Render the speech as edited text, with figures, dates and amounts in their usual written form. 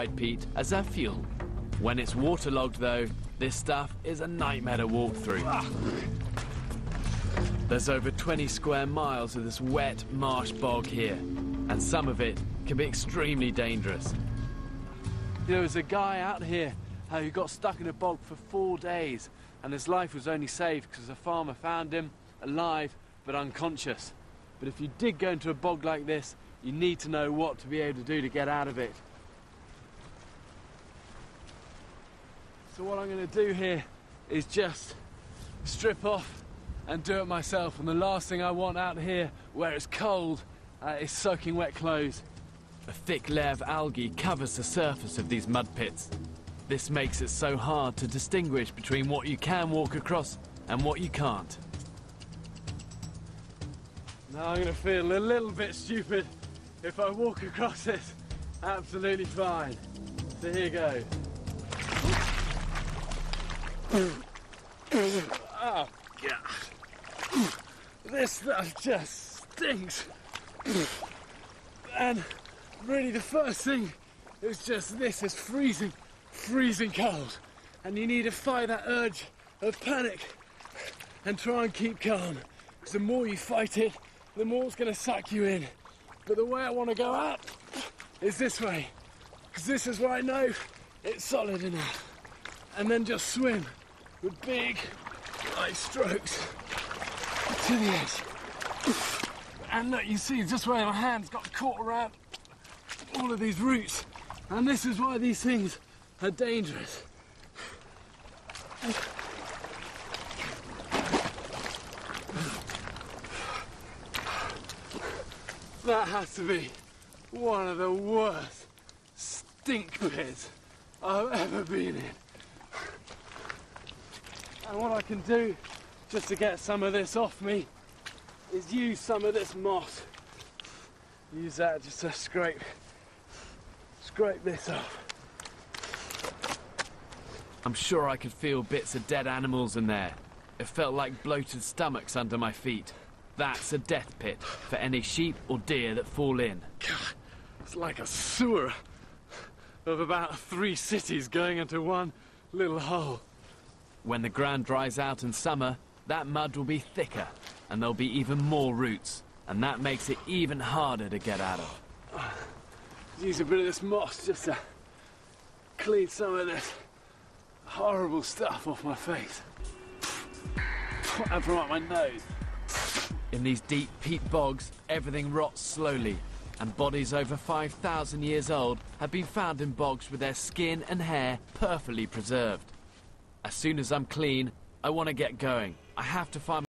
peat as their fuel. When it's waterlogged though, this stuff is a nightmare to walk through. There's over 20 square miles of this wet marsh bog here, and some of it can be extremely dangerous. There was a guy out here who got stuck in a bog for 4 days, and his life was only saved because a farmer found him alive but unconscious. But if you did go into a bog like this, you need to know what to be able to do to get out of it. So what I'm going to do here is just strip off and do it myself. And the last thing I want out here, where it's cold, is soaking wet clothes. A thick layer of algae covers the surface of these mud pits. This makes it so hard to distinguish between what you can walk across and what you can't. Now I'm going to feel a little bit stupid if I walk across this. Absolutely fine. So here goes. Oh, God. This stuff just stinks. And really the first thing is just this is freezing cold. And you need to fight that urge of panic and try and keep calm. Because the more you fight it, the more it's going to suck you in. But the way I want to go out is this way. Because this is where I know it's solid enough. And then just swim with big, light strokes to the edge. And look, you see just where my hands got caught around all of these roots. And this is why these things are dangerous. That has to be one of the worst stink pits I've ever been in. And what I can do, just to get some of this off me, is use some of this moss. Use that just to scrape this off. I'm sure I could feel bits of dead animals in there. It felt like bloated stomachs under my feet. That's a death pit for any sheep or deer that fall in. God, it's like a sewer of about 3 cities going into one little hole. When the ground dries out in summer, that mud will be thicker and there'll be even more roots, and that makes it even harder to get out of. Use a bit of this moss just to clean some of this horrible stuff off my face and from up my nose. In these deep peat bogs, everything rots slowly, and bodies over 5,000 years old have been found in bogs with their skin and hair perfectly preserved. As soon as I'm clean, I want to get going. I have to find